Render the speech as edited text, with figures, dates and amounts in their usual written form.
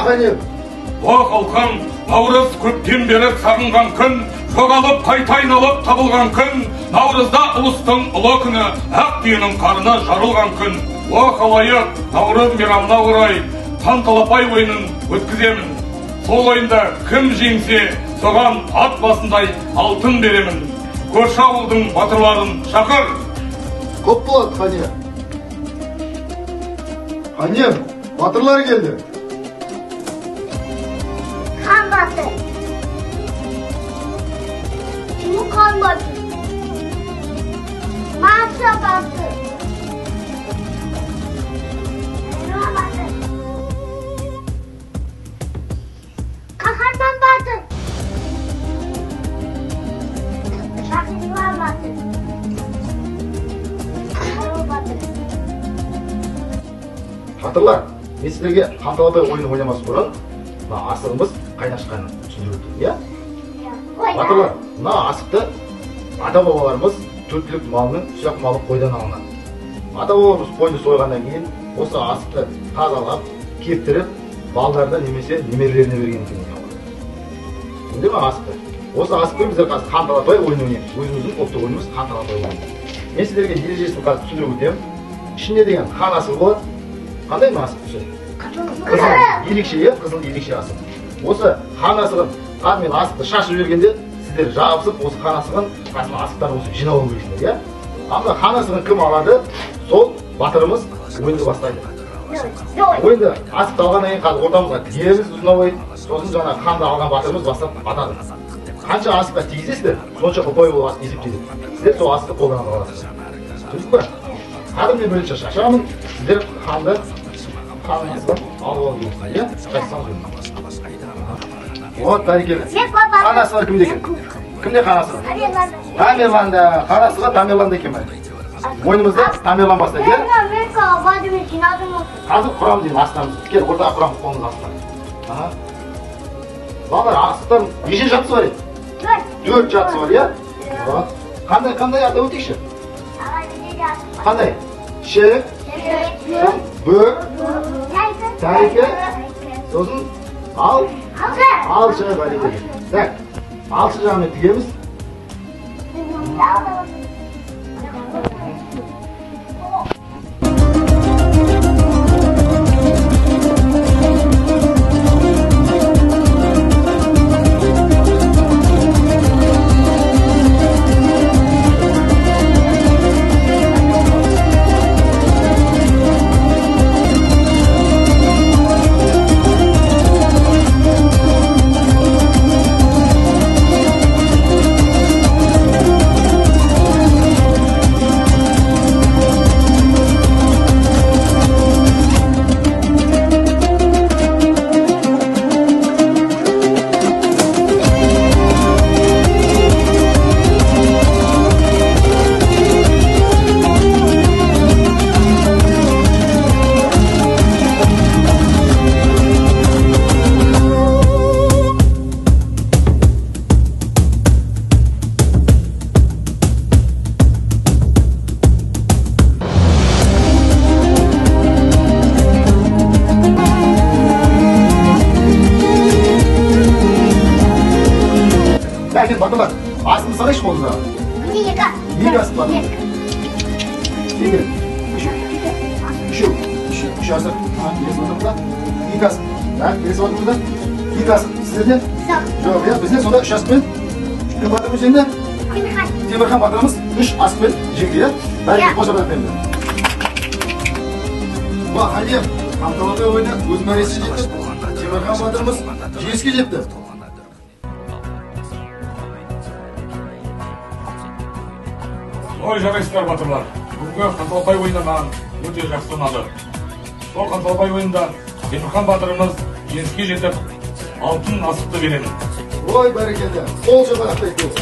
қане. Халқым, наурыз көптен бері сағынған күн, жоғалып қайта айналып табылған күн, наурызда ұлыстың ұлы күні, ақ түйенің қарны жарылған күн. Халайық, наурыз мейрамына орай Қан-талапай ойынын өткіземін. Сол ойында кім жеңсе, соған ат басындай алтын беремін. Көрші ауылдың батырларын шақыр. Көп болады, қане. Қане, батырлар келді. Хан батыр. Кім хан батыр? Маса батыр. Kahraman batır. Şahsizler batır. Батырлар, мен сіздерге Қан-талапай ойыны ойнамас бұрын, асығымыз қайнашқанын түсіндіріп өтейін, иә? Батырлар, мына асықты ата-бабаларымыз төрт түлік малының сұяқ малы қойдан алынған. Ата-бабаларымыз қойды сойғаннан кейін, осы асықты тазалап, кептіріп, балдарына немесе немерелеріне берген екен. Енді ма асықты? Осы асықпен біздер қазір Қан-талапай ойын ойнаймыз. Өзіміздің ұлттық ойынымыз Қан-талапай ойыны. Мен сіздерге ережесін қазір түсіндіріп өтемін. Ішінде деген қан асығы болады. Қандай ма асық түсі? Қызыл ерекше, е? Қызыл ерекше асық. Осы қан асығын қанмен асықты шашып жібергенде, сіздер жабысып, осы қан асығын қасына асықтарын осы жинауын көресіңдер, иә? Анда қан асығын кім алады? Сол батырымыз ойынды бастайды. Ойынды асықты алғаннан кейін қазір ортамызға тігеміз ұзынабай, сосын жаңа қанды алған батырымыз бастап батады. Қанша асыққа тигізесіздер, сонша ұпай болып асық есептейді. Сіздер сол асықты қолдана аласыздар. Түсініп пе? Қазір мен бірінші шашамын, сіздер қанды асығын алып алып жүрсіздер, иә? Қайтсаңыз өңін. Вот, бәрекелді. Қан асығы кімде екен? Кімде қан асығы? Тамерланда. Қан асығы Тамерланда екен бәрі. Ойынымызда Тамерлан бастайды, иә? Қазір құрам дейін астамыз. Кел, ортаға құрам қолымыз астам. Балдар, асықтар неше жатысы бар еді? 4 жатысы бар, иә? Қандай ата өтейікші? Қандай? Шек, бөк, тәреке, сосын алшы бәрекелді. Так, алшы жағымен тігеміз. Батырлар, асымыз сағайш қолында? Екі асып бар. Екі. Үш асып. Келесі батырда. Екі асып. Келесі батырда. Екі асып. Сіздерде? Жоқ, бізде сонда үш асыппен. Кім батырымыз жеңді? Темірхан батырымыз үш асыппен жеңді, е? Бәрі қошабат берді. Қане, Қан-талапай ойыны өз мәресі жетті. Темірхан батырымыз жеңіске жетті. Ой, жарайсыздар батырлар. Бүгінгі Қан-талапай ойыны маған өте жақсы ұнады. Сол Қан-талапай ойында Темірхан батырымыз жеңіске жетіп, алтын асықты беремін. Ой, бәрекелді. Сол жабарақтай көп.